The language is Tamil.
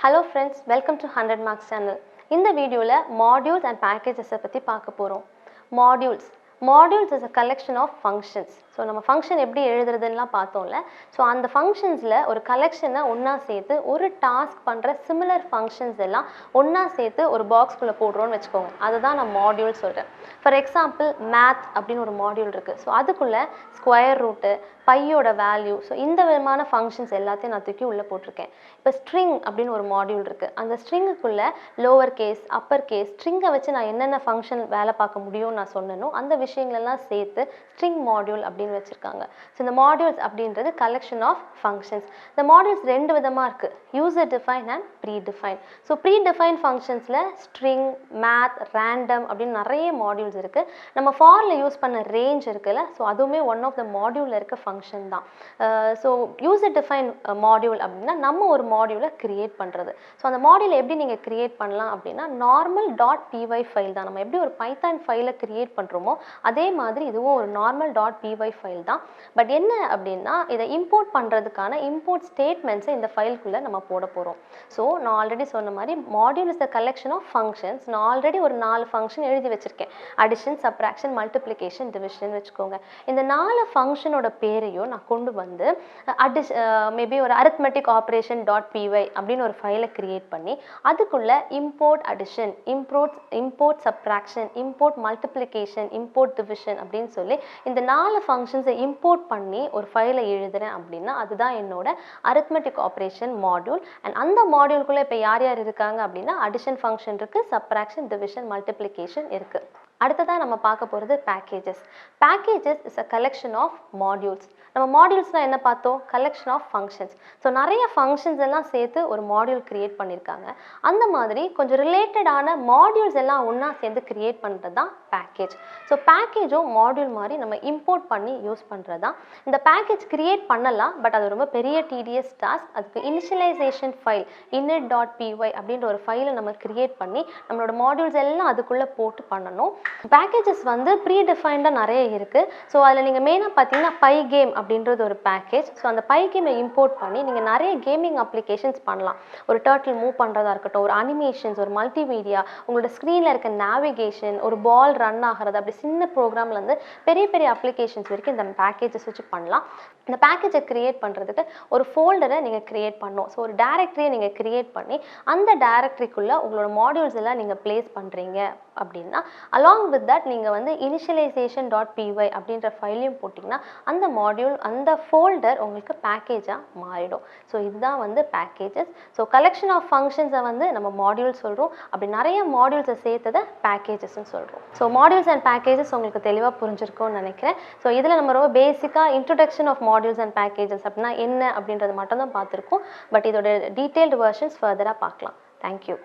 Hello friends, welcome to 100 Marks channel. இந்த வீடியோல modules and packages பத்தி பார்க்க போறோம். Modules is a collection of functions. So நம்ம function எப்படி எழுதுறதுன்னுலாம் பார்த்தோம்ல. So அந்த functionsல ஒரு collectionனை ஒண்ணா சேர்த்து ஒரு task பண்ற similar functions எல்லாம் ஒண்ணா சேர்த்து ஒரு பாக்ஸ்குள்ள போடுறோம்னு வெச்சுக்கோங்க. அதுதான் நான் module சொல்றேன். For example, math அப்படினு ஒரு module இருக்கு. So அதுக்குள்ள square root, பையோட வேல்யூ, ஸோ இந்த விதமான ஃபங்க்ஷன்ஸ் எல்லாத்தையும் நான் தூக்கி உள்ளே போட்டிருக்கேன். இப்போ ஸ்ட்ரிங் அப்படின்னு ஒரு மாடியூல் இருக்குது. அந்த ஸ்ட்ரிங்குக்குள்ளே லோவர் கேஸ், அப்பர் கேஸ், ஸ்ட்ரிங்கை வச்சு நான் என்னென்ன ஃபங்க்ஷன் வேலை பார்க்க முடியும்னு நான் சொன்னேனோ அந்த விஷயங்களெல்லாம் சேர்த்து ஸ்ட்ரிங் மாடியூல் அப்படின்னு வச்சுருக்காங்க. ஸோ இந்த மாடியூல்ஸ் அப்படின்றது கலெக்ஷன் ஆஃப் ஃபங்க்ஷன்ஸ். இந்த மாடியூல்ஸ் ரெண்டு விதமாக இருக்குது, user define and pre define. So pre define ஃபங்க்ஷன்ஸில் ஸ்ட்ரிங், மேத், ரேண்டம் அப்படின்னு நிறைய மாடியூல்ஸ் இருக்குது. நம்ம ஃபாரில் யூஸ் பண்ண ரேஞ்ச் இருக்குல்ல, ஸோ அதுவுமே ஒன் ஆஃப் த மாடியூலில் இருக்க ஃபங்க்ஷன் தான். ஸோ யூசர் டிஃபைன் மாடியூல் அப்படின்னா நம்ம ஒரு மாடியூலை கிரியேட் பண்ணுறது. ஸோ அந்த மாடியூலை எப்படி நீங்கள் கிரியேட் பண்ணலாம் அப்படின்னா நார்மல் டாட் பிஒய் ஃபைல் தான். நம்ம எப்படி ஒரு பைத்தான் ஃபைலை கிரியேட் பண்ணுறோமோ அதே மாதிரி இதுவும் ஒரு நார்மல் டாட் பிஒய் ஃபைல் தான். பட் என்ன அப்படின்னா இதை இம்போர்ட் பண்ணுறதுக்கான இம்போர்ட் ஸ்டேட்மெண்ட்ஸை இந்த ஃபைலுக்குள்ளே நம்ம போட போகிறோம். ஸோ நான் ஆல்ரெடி சொன்ன மாதிரி module is the collection of functions. நான் ஆல்ரெடி ஒரு 4 ஃபங்க்ஷன் எழுதி வச்சுருக்கேன். அடிஷன், சப்ராக்ஷன், மல்டிப்ளிகேஷன், டிவிஷன் வச்சுக்கோங்க. இந்த 4 ஃபங்க்ஷனோட பேரையும் நான் கொண்டு வந்து மேபி ஒரு அரித்மெட்டிக் ஆப்ரேஷன் டாட் பிஒய் அப்படின்னு ஒரு ஃபைலை கிரியேட் பண்ணி அதுக்குள்ள import addition, import subtraction, import multiplication, import division அப்படின்னு சொல்லி இந்த 4 ஃபங்க்ஷன்ஸை இம்போர்ட் பண்ணி ஒரு ஃபைலை எழுதுறேன் அப்படின்னா அதுதான் என்னோட அரித்மெட்டிக் ஆப்ரேஷன் மாடியூல். அண்ட் அந்த மாடியூலுக்குள்ளே இப்போ யார் யார் இருக்காங்க அப்படின்னா அடிஷன் ஃபங்க்ஷன் இருக்குது, சப்ராக்ஷன், டிவிஷன், மல்டிப்ளிகேஷன் இருக்குது. அடுத்ததாக நம்ம பார்க்க போகிறது packages. Packages is a collection of modules. நம்ம மாடியூல்ஸ்னால் என்ன பார்த்தோம்? Collection of functions. ஸோ நிறைய ஃபங்க்ஷன்ஸ் எல்லாம் சேர்த்து ஒரு மாடியூல் கிரியேட் பண்ணியிருக்காங்க. அந்த மாதிரி கொஞ்சம் ரிலேட்டடான மாடியூல்ஸ் எல்லாம் ஒன்றா சேர்ந்து கிரியேட் பண்ணுறது தான் பேக்கேஜ். ஸோ பேக்கேஜும் மாடியூல் மாதிரி நம்ம இம்போர்ட் பண்ணி யூஸ் பண்ணுறது தான். இந்த பேக்கேஜ் கிரியேட் பண்ணலாம், பட் அது ரொம்ப பெரிய டிடிஎஸ் டாஸ்க். அதுக்கு இனிஷியலைசேஷன் ஃபைல் init.py அப்படின்ற ஒரு ஃபைலை நம்ம கிரியேட் பண்ணி நம்மளோட மாடியூல்ஸ் எல்லாம் அதுக்குள்ளே போட்டு பண்ணணும். பேக்கேஜஸ் வந்து ப்ரீ டிஃபைன்டாக நிறைய இருக்குது. ஸோ அதில் நீங்கள் மெயினாக பார்த்தீங்கன்னா பை கேம் அப்படின்றது ஒரு பேக்கேஜ். ஸோ அந்த பை கேமை இம்போர்ட் பண்ணி நீங்கள் நிறைய கேமிங் அப்ளிகேஷன்ஸ் பண்ணலாம். ஒரு டர்ட்டில் மூவ் பண்ணுறதா இருக்கட்டும், ஒரு அனிமேஷன்ஸ், ஒரு மல்டிமீடியா, உங்களோட ஸ்க்ரீனில் இருக்க நேவிகேஷன், ஒரு பால் ரன் ஆகிறது, அப்படி சின்ன ப்ரோக்ராம்லேருந்து பெரிய பெரிய அப்ளிகேஷன்ஸ் வரைக்கும் இந்த பேக்கேஜஸ் வச்சு பண்ணலாம். இந்த பேக்கேஜை கிரியேட் பண்ணுறதுக்கு ஒரு ஃபோல்டரை நீங்கள் கிரியேட் பண்ணணும். ஸோ ஒரு டைரக்டரியை நீங்கள் கிரியேட் பண்ணி அந்த டைரக்டரிக்குள்ளே உங்களோட மாடியூல்ஸ் எல்லாம் நீங்கள் பிளேஸ் பண்ணுறீங்க அப்படின்னா அலாங் வித் தட் நீங்கள் வந்து இனிஷியலைசேஷன் டாட் பிஒய் அப்படின்ற ஃபைலையும் போட்டிங்கன்னா அந்த மாடியூல், அந்த ஃபோல்டர் உங்களுக்கு பேக்கேஜாக மாறிடும். ஸோ இதுதான் வந்து பேக்கேஜஸ். ஸோ கலெக்ஷன் ஆஃப் ஃபங்க்ஷன்ஸை வந்து நம்ம மாடியூல் சொல்கிறோம். அப்படி நிறைய மாடியூல்ஸை சேர்த்ததை பேக்கேஜஸ்ன்னு சொல்கிறோம். ஸோ மாடியூல்ஸ் அண்ட் பேக்கேஜஸ் உங்களுக்கு தெளிவாக புரிஞ்சிருக்கும்னு நினைக்கிறேன். ஸோ இதில் நம்ம ரொம்ப பேசிக்காக introduction of modules and packages அப்படின்னா என்ன அப்படின்றது மட்டும் தான் பார்த்துருக்கோம். பட் இதோட டீட்டெயில்டு வெர்ஷன்ஸ் ஃபர்தராக பார்க்கலாம். தேங்க்யூ.